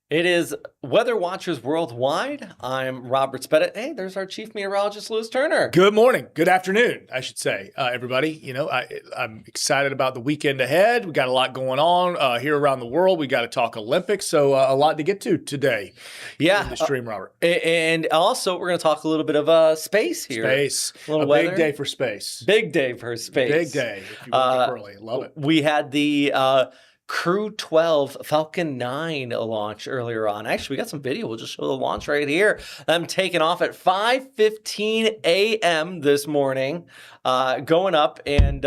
It is Weather Watchers Worldwide. I'm Robert Speta. Hey, there's our chief meteorologist, Louis Turner. Good morning. Good afternoon, I should say, everybody. I'm excited about the weekend ahead. We got a lot going on here around the world. We got to talk Olympics, so a lot to get to today. Yeah, in the stream, Robert. And also we're going to talk a little bit of space here. Space, a big day for space. Big day for space. Big day. If you wake up early, love it. We had the Crew-12 Falcon 9 launch earlier on. Actually, we got some video. We'll just show the launch right here. Them taking off at 5:15 a.m. this morning, going up and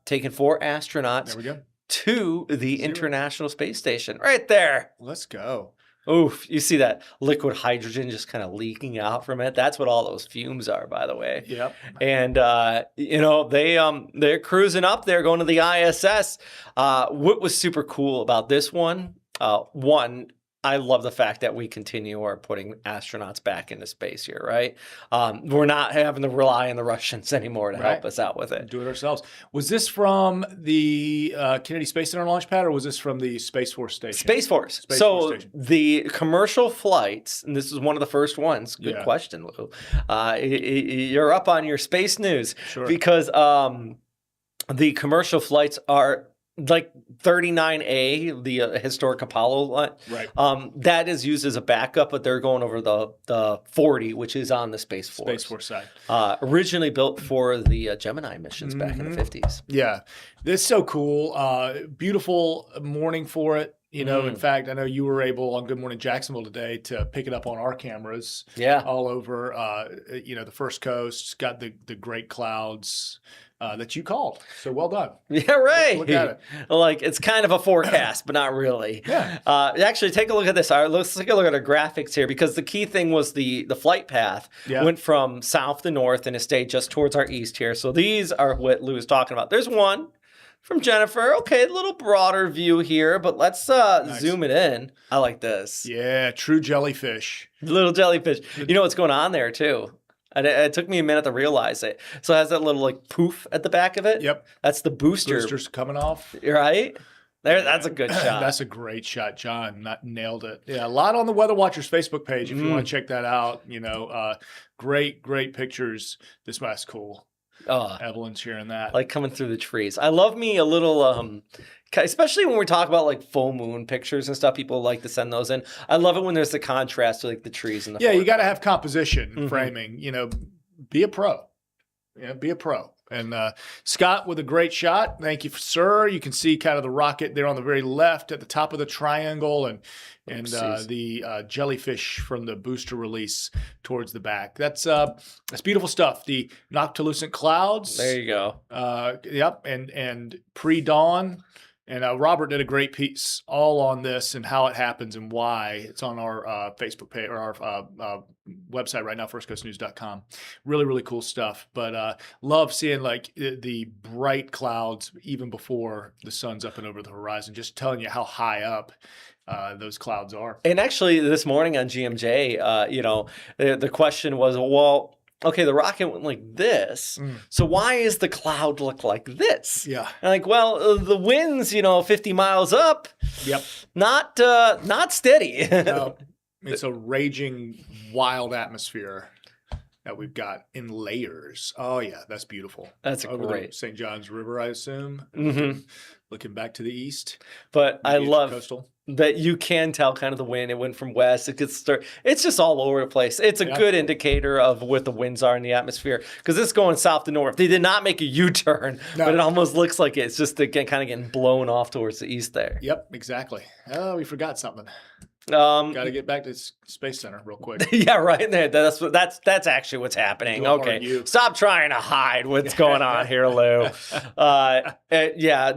taking 4 astronauts There we go. to the International Space Station. Right there. Let's go. Oof, you see that liquid hydrogen just kind of leaking out from it. That's what all those fumes are, by the way. Yep. And they're cruising up there, going to the ISS. What was super cool about this one? I love the fact that we continue our putting astronauts back into space here, right? We're not having to rely on the Russians anymore to help us out with it. Do it ourselves. Was this from the Kennedy Space Center launch pad, or was this from the Space Force station? Space Force. The commercial flights, and this is one of the first ones. Good question, Lou. You're up on your space news. Sure. Because the commercial flights are like 39A, the historic Apollo line. Right. That is used as a backup, but they're going over the 40, which is on the Space Force. Space Force side. Originally built for the Gemini missions back in the 50s. Yeah. This is so cool. Beautiful morning for it. In fact, I know you were able on Good Morning Jacksonville today to pick it up on our cameras. Yeah. All over, the First Coast. Got the great clouds that you called. So well done. Yeah, right. Look at it. Like, it's kind of a forecast, but not really. Yeah. Actually, take a look at this. Let's take a look at our graphics here, because the key thing was the flight path went from south to north, and it stayed just towards our east here. So these are what Lou was talking about. There's one from Jennifer. Okay, a little broader view here, but let's zoom it in. I like this. Yeah, true jellyfish. Little jellyfish. You know what's going on there, too? And it took me a minute to realize it. So it has that little like poof at the back of it. Yep. That's the booster. Boosters coming off. Right? That's a good shot. That's a great shot, John. Nailed it. Yeah, a lot on the Weather Watchers Facebook page if you want to check that out. Great pictures. That's cool. Evelyn's sharing that. Like coming through the trees. I love me a little, especially when we talk about like full moon pictures and stuff, people like to send those in. I love it when there's the contrast to like the trees and the you got to have composition, framing, be a pro. Be a pro. And Scott with a great shot. Thank you, sir. You can see kind of the rocket there on the very left at the top of the triangle, and the jellyfish from the booster release towards the back. That's beautiful stuff. The noctilucent clouds. There you go. Yep. And pre-dawn. And Robert did a great piece all on this and how it happens and why. It's on our Facebook page or our website right now, firstcoastnews.com. Really, really cool stuff. But love seeing like the bright clouds even before the sun's up and over the horizon, just telling you how high up those clouds are. And actually this morning on GMJ, the question was, well, okay, the rocket went like this. So why is the cloud look like this? Yeah. And like, well, the wind's, 50 miles up. Yep. Not steady. No, it's a raging, wild atmosphere that we've got in layers. Oh, yeah, that's beautiful. That's over great. The St. John's River, I assume. Looking back to the east. But I love coastal. That you can tell kind of the wind. It went from west. It could start. It's just all over the place. It's a good indicator of what the winds are in the atmosphere, because it's going south to north. They did not make a U-turn, but it almost looks like it's just kind of getting blown off towards the east there. Yep, exactly. Oh, we forgot something. Got to get back to Space Center real quick. Yeah, right there. That's actually what's happening. Okay, stop trying to hide what's going on here, Lou.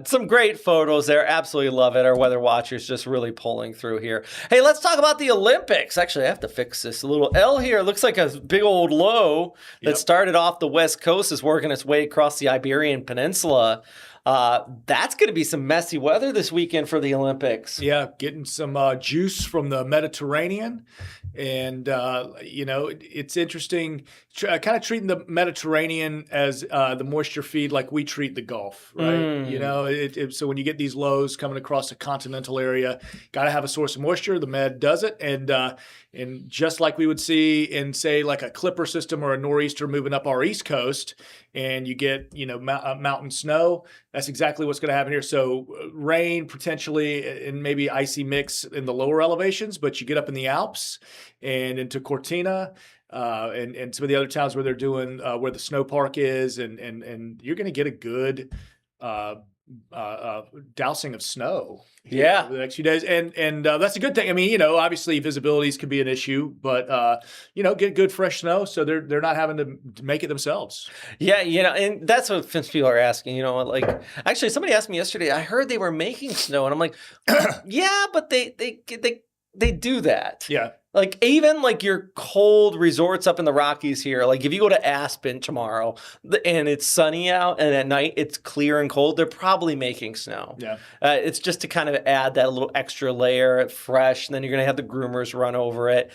Some great photos there. Absolutely love it. Our weather watchers just really pulling through here. Hey, let's talk about the Olympics. Actually, I have to fix this. A little L here. It looks like a big old low that started off the West Coast is working its way across the Iberian Peninsula. That's going to be some messy weather this weekend for the Olympics. Yeah, getting some juice from the Mediterranean And, it's interesting, kind of treating the Mediterranean as the moisture feed like we treat the Gulf, right? So when you get these lows coming across the continental area, got to have a source of moisture. The Med does it. And just like we would see in, say, like a Clipper system or a nor'easter moving up our East Coast, and you get, mountain snow, that's exactly what's going to happen here. So rain potentially and maybe icy mix in the lower elevations, but you get up in the Alps and into Cortina and some of the other towns where they're doing where the snow park is, and you're going to get a good dousing of snow over the next few days, and that's a good thing. I mean, obviously visibilities could be an issue, but get good fresh snow, so they're not having to make it themselves. Yeah, and that's what people are asking. Like actually, somebody asked me yesterday. I heard they were making snow, and I'm like, yeah, but they do that. Yeah. Like even like your cold resorts up in the Rockies here, like if you go to Aspen tomorrow and it's sunny out and at night it's clear and cold, they're probably making snow. Yeah. It's just to kind of add that little extra layer, fresh, and then you're going to have the groomers run over it.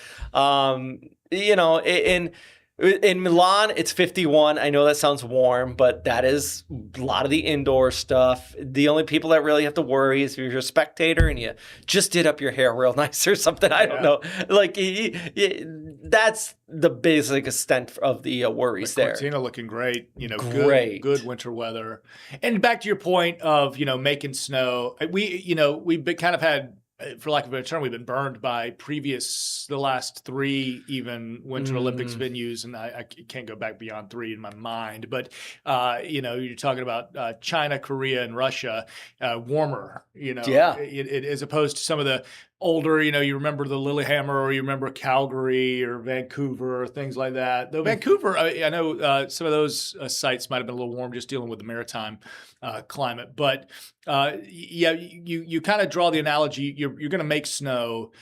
In Milan, it's 51. I know that sounds warm, but that is a lot of the indoor stuff. The only people that really have to worry is if you're a spectator and you just did up your hair real nice or something. I don't know. Like, that's the basic extent of the worries there. Cortina looking great. Great. Good winter weather. And back to your point of, making snow, we've been kind of had, for lack of a better term, we've been burned by the last 3 even Winter Olympics venues, and I can't go back beyond 3 in my mind. But you're talking about China, Korea, and Russia, warmer. As opposed to some of the older, you remember the Lillehammer, or you remember Calgary or Vancouver or things like that. Though Vancouver, I know some of those sites might have been a little warm, just dealing with the maritime climate. But you kind of draw the analogy. You're going to make snow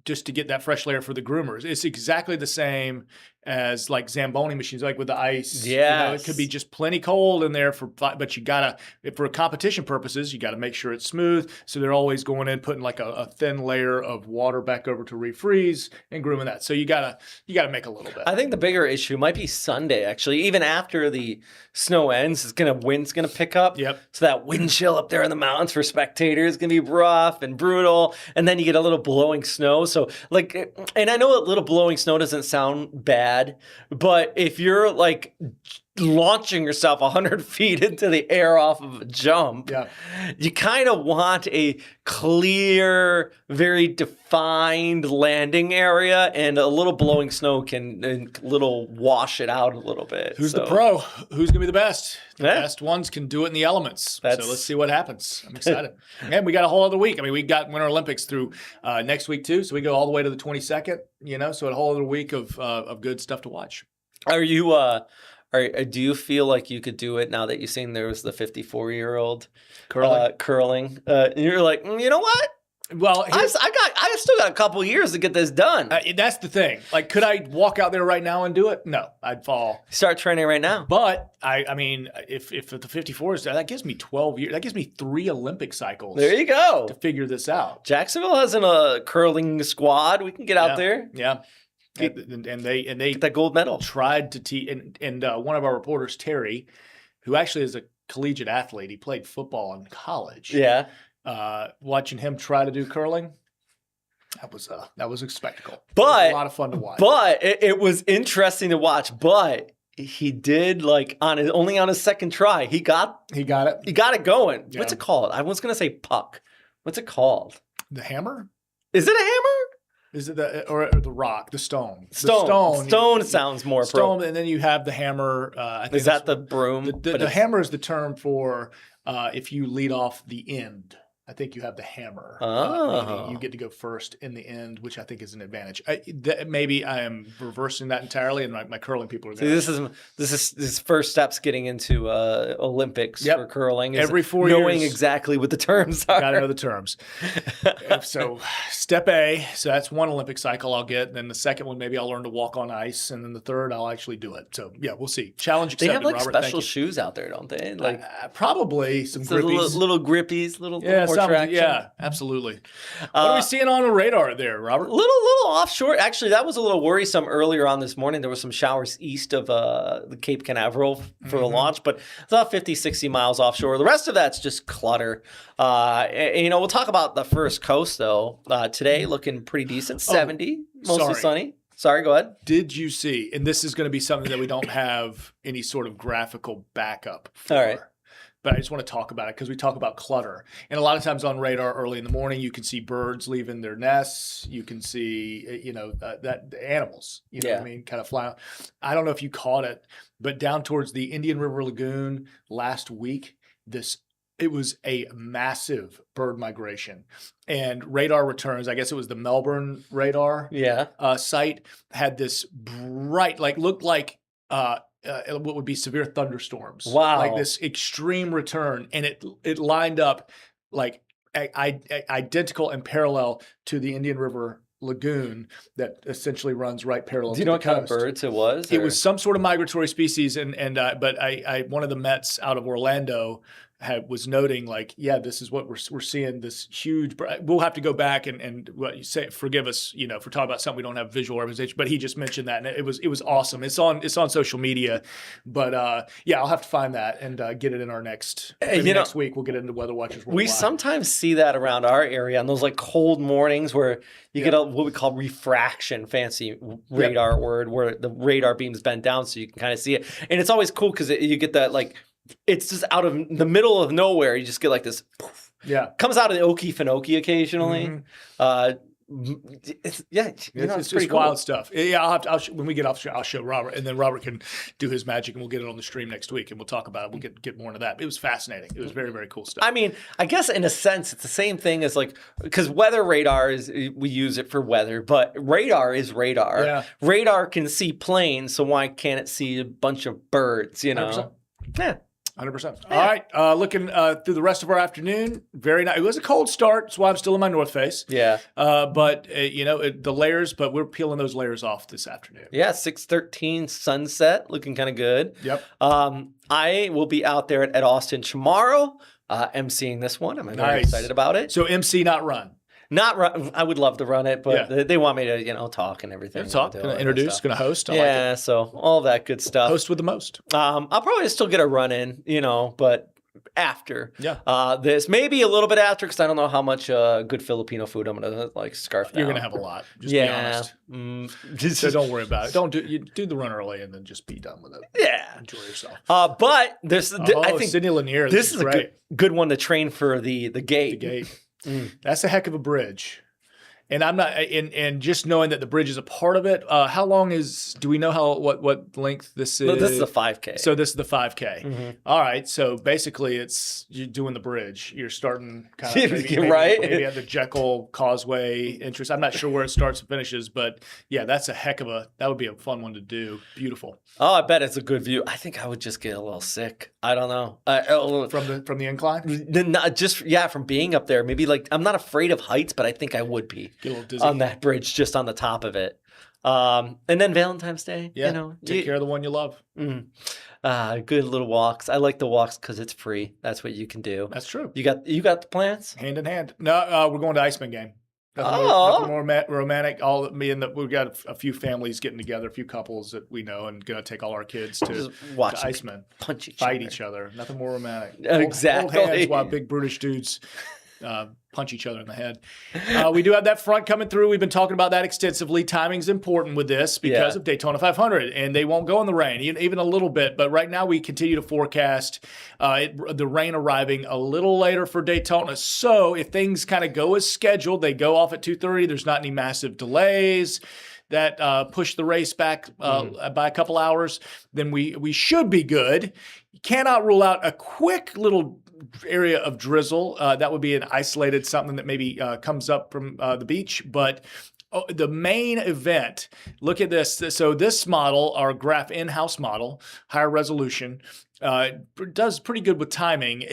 just to get that fresh layer for the groomers. It's exactly the same as like Zamboni machines, like with the ice. Yeah, it could be just plenty cold in there but you gotta, for competition purposes, you gotta make sure it's smooth. So they're always going in, putting like a thin layer of water back over to refreeze and grooming that. So you gotta make a little bit. I think the bigger issue might be Sunday, actually. Even after the snow ends, wind's gonna pick up. Yep. So that wind chill up there in the mountains for spectators is gonna be rough and brutal. And then you get a little blowing snow. So and I know a little blowing snow doesn't sound bad, but if you're like launching yourself 100 feet into the air off of a jump, you kind of want a clear, very defined landing area, and a little blowing snow can wash it out a little bit. Who's the pro? Who's going to be the best? The best ones can do it in the elements. So let's see what happens. I'm excited. And we got a whole other week. I mean, we got Winter Olympics through next week too. So we go all the way to the 22nd, so a whole other week of good stuff to watch. Are you do you feel like you could do it now that you've seen there was the 54-year-old curling? And you're like, you know what? Well, I still got a couple years to get this done. That's the thing. Like, could I walk out there right now and do it? No, I'd fall. Start training right now. But I mean, if the 54 is, that gives me 12 years. That gives me 3 Olympic cycles. There you go. To figure this out. Jacksonville has a curling squad. We can get out there. Yeah. And they get that gold medal. Tried to teach, and one of our reporters, Terry, who actually is a collegiate athlete, he played football in college. Yeah. Watching him try to do curling, that was a spectacle. But it was a lot of fun to watch. But it was interesting to watch. But he did only on his second try. He got it. He got it going. Yeah. What's it called? I was gonna say puck. What's it called? The hammer? Is it a hammer? Is it or the rock, the stone? Stone sounds more stone, and then you have the hammer. I think is that the broom? The hammer is the term for if you lead off the end. I think you have the hammer. You get to go first in the end, which I think is an advantage. Maybe I am reversing that entirely, and my curling people are going. This is first steps getting into Olympics for curling. Every 4 years, knowing exactly what the terms are. Got to know the terms. So step A, so that's one Olympic cycle I'll get. Then the second one, maybe I'll learn to walk on ice, and then the third, I'll actually do it. So yeah, we'll see. Challenge accepted. They have Robert, special shoes out there, don't they? Probably some grippies, little grippies, little more traction. Yeah, absolutely. What are we seeing on the radar there, Robert? Little offshore. Actually, that was a little worrisome earlier on this morning. There were some showers east of the Cape Canaveral for the launch, but it's about 50, 60 miles offshore. The rest of that's just clutter. And, we'll talk about the first coast, though. Today, looking pretty decent. 70, mostly sunny. Sorry, go ahead. Did you see, and this is going to be something that we don't have any sort of graphical backup for. All right. But I just want to talk about it because we talk about clutter. And a lot of times on radar early in the morning, you can see birds leaving their nests. You can see, that the animals, what I mean, kind of fly. I don't know if you caught it, but down towards the Indian River Lagoon last week, it was a massive bird migration. And radar returns, I guess it was the Melbourne radar site, had this bright, looked like what would be severe thunderstorms. Wow. Like this extreme return. And it lined up like identical and parallel to the Indian River Lagoon that essentially runs right parallel to the coast. Do you know what kind of birds it was? It was some sort of migratory species. But one of the Mets out of Orlando was noting this is what we're seeing, this huge. We'll have to go back and what you say. Forgive us, for talking about something we don't have visual representation. But he just mentioned that, and it was awesome. It's on social media, but I'll have to find that and get it in our next. Next week we'll get into Weather Watchers Worldwide. We sometimes see that around our area on those cold mornings where you get what we call refraction, fancy radar word, where the radar beams bend down so you can kind of see it, and it's always cool because you get that it's just out of the middle of nowhere. You just get this poof. Yeah. Comes out of the Okefenokee occasionally. It's pretty cool. Wild stuff. Yeah, when we get off, I'll show Robert, and then Robert can do his magic, and we'll get it on the stream next week, and we'll talk about it. We'll get more into that. It was fascinating. It was very, very cool stuff. I mean, I guess in a sense, it's the same thing as because weather radar we use it for weather, but radar is radar. Yeah. Radar can see planes, so why can't it see a bunch of birds? 100%. Yeah. 100%. All right. Looking through the rest of our afternoon. Very nice. It was a cold start. That's why I'm still in my North Face. Yeah. But the layers, but we're peeling those layers off this afternoon. Yeah. 6:13 sunset, looking kind of good. Yep. I will be out there at Austin tomorrow, emceeing this one. I'm very excited about it. So MC, not run. Not run. I would love to run it, but they want me to, talk and everything. Talk, going to introduce, going to host. So all that good stuff. Host with the most. I'll probably still get a run in, but after this, maybe a little bit after, because I don't know how much good Filipino food I'm going to scarf down. You're going to have a lot. Just be honest. So don't worry about it. You do the run early and then just be done with it. Yeah. Enjoy yourself. But there's, I think Sidney Lanier. This is a good one to train for the gate. The gate. That's a heck of a bridge. And I'm not, and just knowing that the bridge is a part of it. How long do we know what length this is? No, this is the 5K. So this is the 5K. Mm-hmm. All right. So basically you're doing the bridge. You're starting kind of maybe at the Jekyll Causeway entrance. I'm not sure where it starts and finishes, but that's that would be a fun one to do. Beautiful. Oh, I bet it's a good view. I think I would just get a little sick. I don't know. From the incline? Not just, from being up there. Maybe I'm not afraid of heights, but I think I would be. Get a little dizzy. On that bridge, just on the top of it. And then Valentine's Day. Take care of the one you love. Good little walks. I like the walks because it's free. That's what you can do. That's true. You got the plans? Hand in hand. No, we're going to Iceman game. Nothing more romantic. We've got a few families getting together, a few couples that we know, and going to take all our kids to Iceman. Fight each other. Nothing more romantic. Exactly. Hold hands while big brutish dudes punch each other in the head. We do have that front coming through. We've been talking about that extensively. Timing's important with this because of Daytona 500, and they won't go in the rain, even a little bit. But right now we continue to forecast the rain arriving a little later for Daytona. So if things kind of go as scheduled, they go off at 2:30. There's not any massive delays that push the race back by a couple hours, then we should be good. You cannot rule out a quick little area of drizzle. That would be an isolated something that maybe comes up from the beach. But the main event, look at this. So this model, our graph in-house model, higher resolution, does pretty good with timing.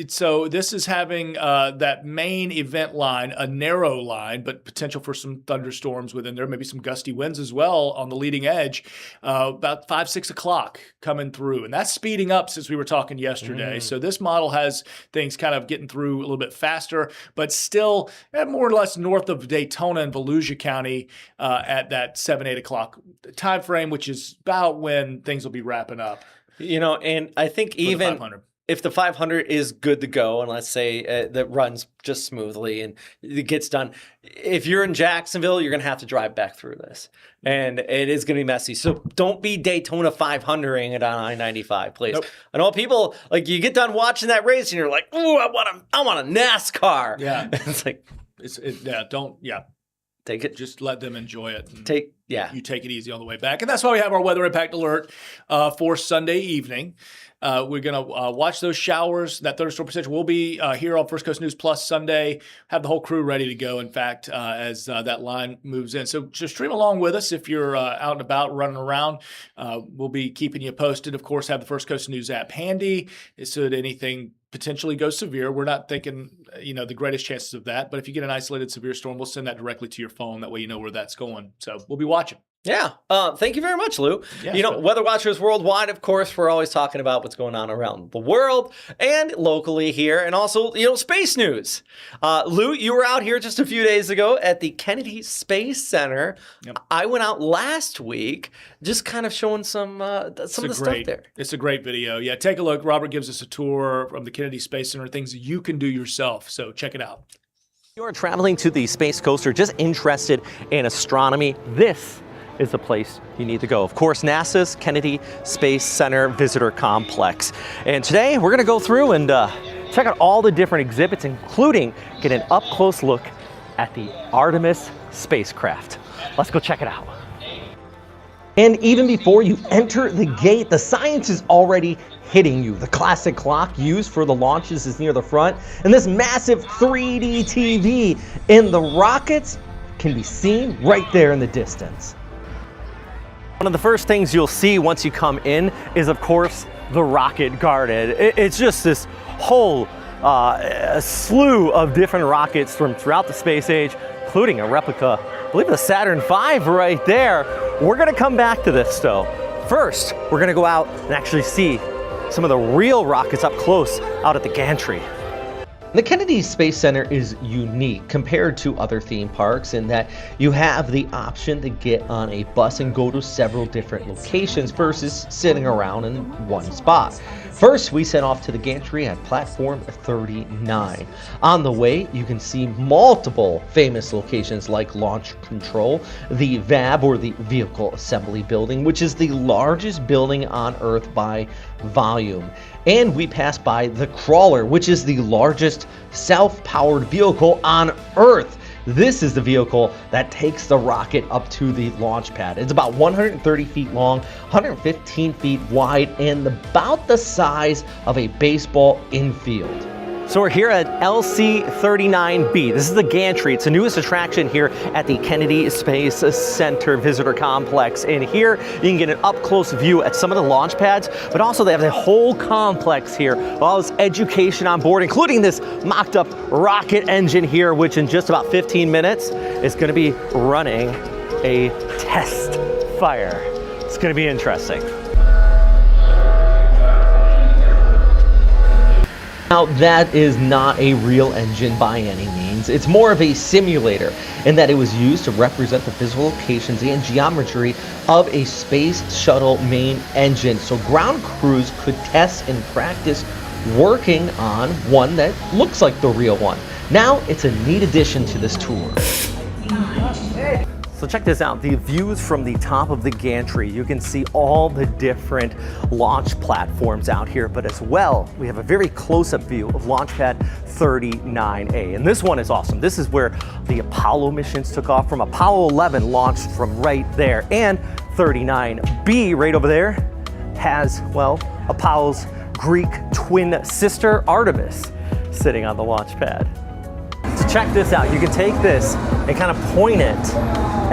So this is having that main event line, a narrow line, but potential for some thunderstorms within there, maybe some gusty winds as well on the leading edge, about 5, 6 o'clock coming through. And that's speeding up since we were talking yesterday. So this model has things kind of getting through a little bit faster, but still more or less north of Daytona and Volusia County at that 7, 8 o'clock time frame, which is about when things will be wrapping up. And I think even if the 500 is good to go, and let's say that runs just smoothly and it gets done, if you're in Jacksonville, you're going to have to drive back through this. And it is going to be messy. So don't be Daytona 500ing it on I-95, please. Nope. I know people, like, you get done watching that race and you're like, ooh, I want a NASCAR. Yeah. It's like, take it. Just let them enjoy it. You take it easy on the way back. And that's why we have our weather impact alert for Sunday evening. We're going to watch those showers. That thunderstorm potential will be here on First Coast News Plus Sunday. Have the whole crew ready to go, in fact, as that line moves in. So just stream along with us if you're out and about, running around. We'll be keeping you posted. Of course, have the First Coast News app handy so that anything potentially goes severe. We're not thinking, the greatest chances of that. But if you get an isolated severe storm, we'll send that directly to your phone. That way you know where that's going. So we'll be watching. Yeah. Thank you very much, Lou. Yeah, Weather Watchers worldwide, of course, we're always talking about what's going on around the world and locally here, and also, space news. Lou, you were out here just a few days ago at the Kennedy Space Center. Yep. I went out last week, just kind of showing some of the stuff there. It's a great video. Yeah, take a look. Robert gives us a tour from the Kennedy Space Center, things that you can do yourself. So check it out. You're traveling to the Space Coast or just interested in astronomy, this is the place you need to go. Of course, NASA's Kennedy Space Center Visitor Complex. And today we're going to go through and check out all the different exhibits, including get an up-close look at the Artemis spacecraft. Let's go check it out. And even before you enter the gate, the science is already hitting you. The classic clock used for the launches is near the front, and this massive 3D TV in the rockets can be seen right there in the distance. One of the first things you'll see once you come in is, of course, the rocket garden. It's just this whole slew of different rockets from throughout the space age, including a replica, I believe, the Saturn V right there. We're going to come back to this, though. First, we're going to go out and actually see some of the real rockets up close out at the gantry. The Kennedy Space Center is unique compared to other theme parks in that you have the option to get on a bus and go to several different locations versus sitting around in one spot. First, we set off to the gantry at platform 39. On the way, you can see multiple famous locations like Launch Control, the VAB, or the Vehicle Assembly Building, which is the largest building on Earth by volume. And we pass by the Crawler, which is the largest self-powered vehicle on Earth. This is the vehicle that takes the rocket up to the launch pad. It's about 130 feet long, 115 feet wide, and about the size of a baseball infield. So we're here at LC39B. This is the gantry. It's the newest attraction here at the Kennedy Space Center Visitor Complex. And here you can get an up-close view at some of the launch pads, but also they have the whole complex here. All this education on board, including this mocked-up rocket engine here, which in just about 15 minutes is going to be running a test fire. It's going to be interesting. Now, that is not a real engine by any means. It's more of a simulator in that it was used to represent the physical locations and geometry of a space shuttle main engine. So ground crews could test and practice working on one that looks like the real one. Now, it's a neat addition to this tour. So check this out, the views from the top of the gantry. You can see all the different launch platforms out here, but as well, we have a very close-up view of Launch Pad 39A. And this one is awesome. This is where the Apollo missions took off from. Apollo 11 launched from right there. And 39B right over there has, well, Apollo's Greek twin sister, Artemis, sitting on the launch pad. So check this out. You can take this and kind of point it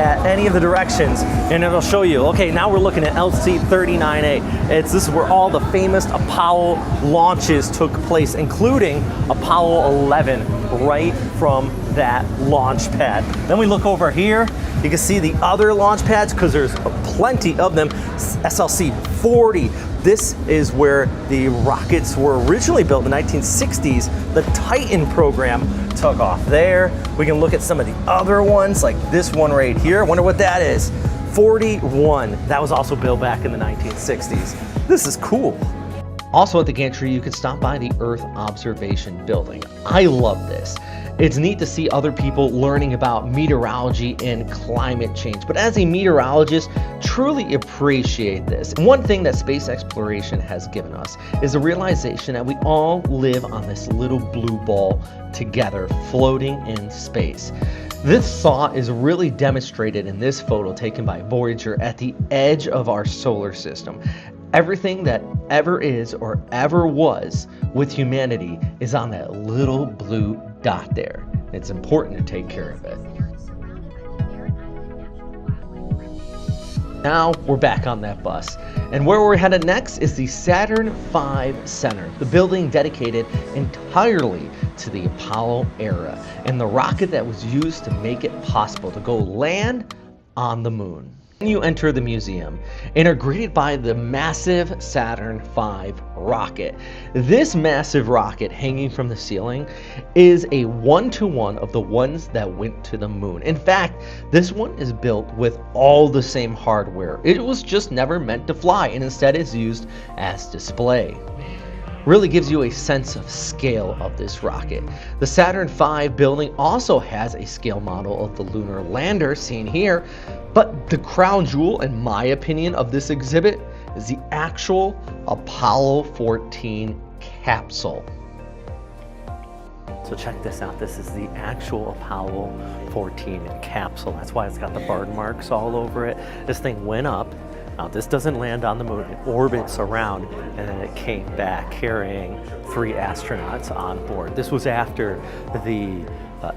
at any of the directions and it'll show you, okay, now we're looking at LC-39A. This is where all the famous Apollo launches took place, including Apollo 11, right from that launch pad. Then we look over here, you can see the other launch pads because there's plenty of them. SLC-40. This is where the rockets were originally built in the 1960s. The Titan program took off there. We can look at some of the other ones, like this one right here. I wonder what that is. 41. That was also built back in the 1960s. This is cool. Also at the gantry, you can stop by the Earth Observation Building. I love this. It's neat to see other people learning about meteorology and climate change, but as a meteorologist, truly appreciate this. One thing that space exploration has given us is the realization that we all live on this little blue ball together, floating in space. This thought is really demonstrated in this photo taken by Voyager at the edge of our solar system. Everything that ever is or ever was with humanity is on that little blue dot there. It's important to take care of it. Now we're back on that bus. And where we're headed next is the Saturn V Center, the building dedicated entirely to the Apollo era and the rocket that was used to make it possible to go land on the moon. You enter the museum and are greeted by the massive Saturn V rocket. This massive rocket hanging from the ceiling is a one-to-one of the ones that went to the moon. In fact, this one is built with all the same hardware. It was just never meant to fly and instead is used as display. Really gives you a sense of scale of this rocket. The Saturn V building also has a scale model of the lunar lander seen here, but the crown jewel, in my opinion, of this exhibit is the actual Apollo 14 capsule. So check this out, this is the actual Apollo 14 capsule. That's why it's got the burn marks all over it. This thing went up. Now this doesn't land on the moon, it orbits around and then it came back carrying 3 astronauts on board. This was after the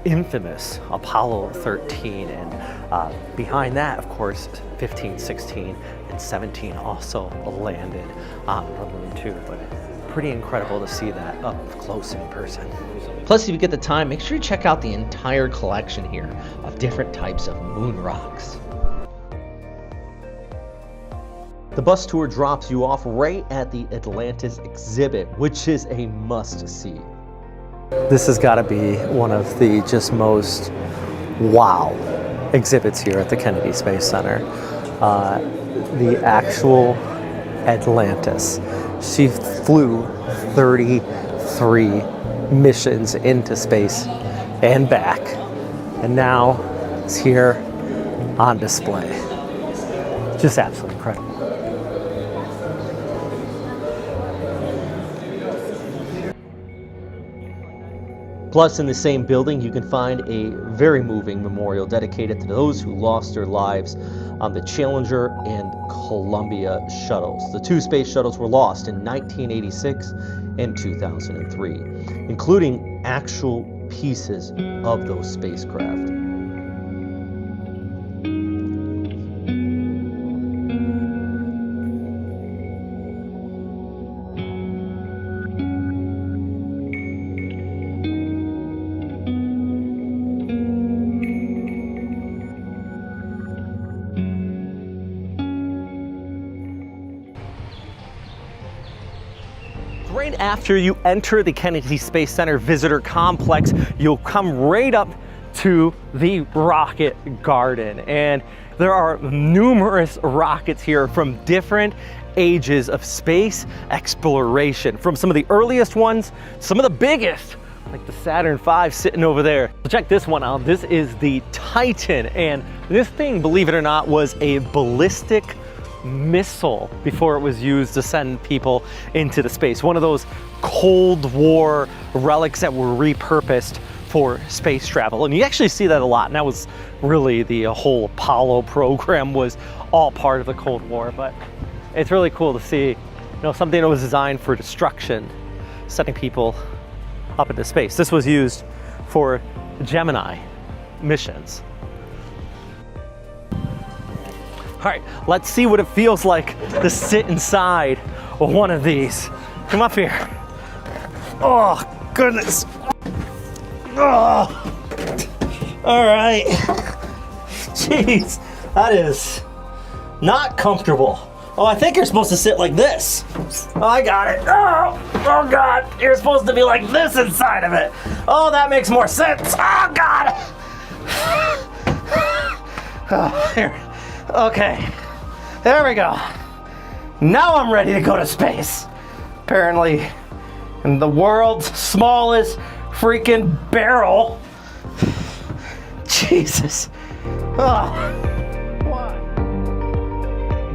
infamous Apollo 13 and behind that, of course, 15, 16, and 17 also landed on the moon too. But pretty incredible to see that up close in person. Plus, if you get the time, make sure you check out the entire collection here of different types of moon rocks. The bus tour drops you off right at the Atlantis exhibit, which is a must-see. This has got to be one of the just most wow exhibits here at the Kennedy Space Center. The actual Atlantis. She flew 33 missions into space and back, and now it's here on display. Just absolutely incredible. Plus, in the same building, you can find a very moving memorial dedicated to those who lost their lives on the Challenger and Columbia shuttles. The 2 space shuttles were lost in 1986 and 2003, including actual pieces of those spacecraft. Right after you enter the Kennedy Space Center Visitor Complex, you'll come right up to the rocket garden. And there are numerous rockets here from different ages of space exploration. From some of the earliest ones, some of the biggest, like the Saturn V sitting over there. So check this one out. This is the Titan. And this thing, believe it or not, was a ballistic missile before it was used to send people into the space. One of those Cold War relics that were repurposed for space travel. And you actually see that a lot. And that was really the whole Apollo program was all part of the Cold War. But it's really cool to see, you know, something that was designed for destruction, sending people up into space. This was used for Gemini missions. All right, let's see what it feels like to sit inside of one of these. Come up here. Oh, goodness. Oh. All right. Jeez, that is not comfortable. Oh, I think you're supposed to sit like this. Oh, I got it. Oh God, you're supposed to be like this inside of it. Oh, that makes more sense. Oh God. Oh, here. Okay, there we go. Now I'm ready to go to space. Apparently, in the world's smallest freaking barrel. Jesus. Oh.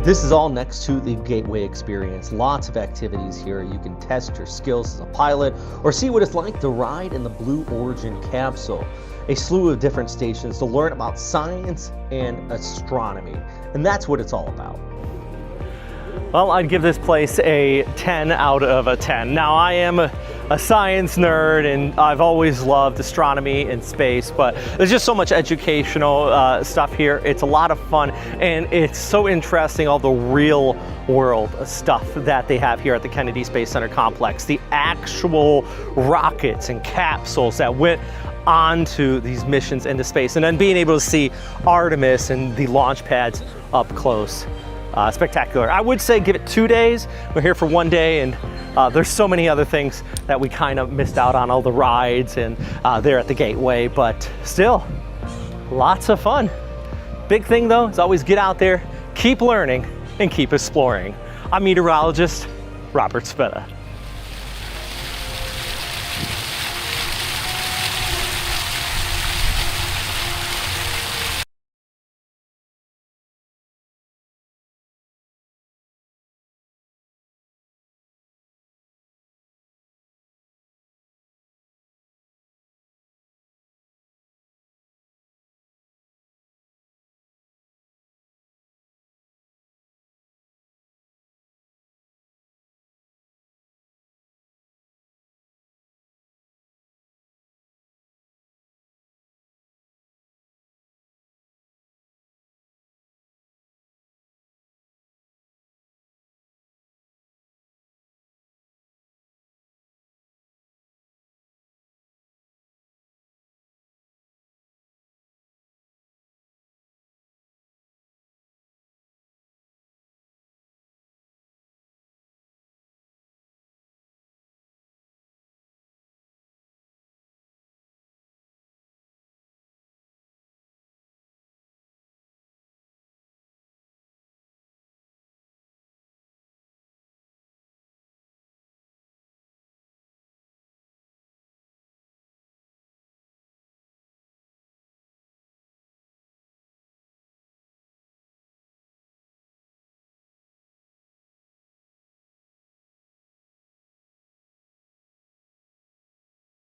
This is all next to the Gateway experience. Lots of activities here. You can test your skills as a pilot or see what it's like to ride in the Blue Origin capsule. A slew of different stations to learn about science and astronomy. And that's what it's all about. Well, I'd give this place a 10 out of a 10. Now, I am a science nerd and I've always loved astronomy and space, but there's just so much educational stuff here. It's a lot of fun and it's so interesting, all the real world stuff that they have here at the Kennedy Space Center complex. The actual rockets and capsules that went onto these missions into space, and then being able to see Artemis and the launch pads up close. Spectacular. I would say give it 2 days. We're here for 1 day, and there's so many other things that we kind of missed out on, all the rides and there at the Gateway, but still, lots of fun. Big thing though is always get out there, keep learning, and keep exploring. I'm meteorologist Robert Speta.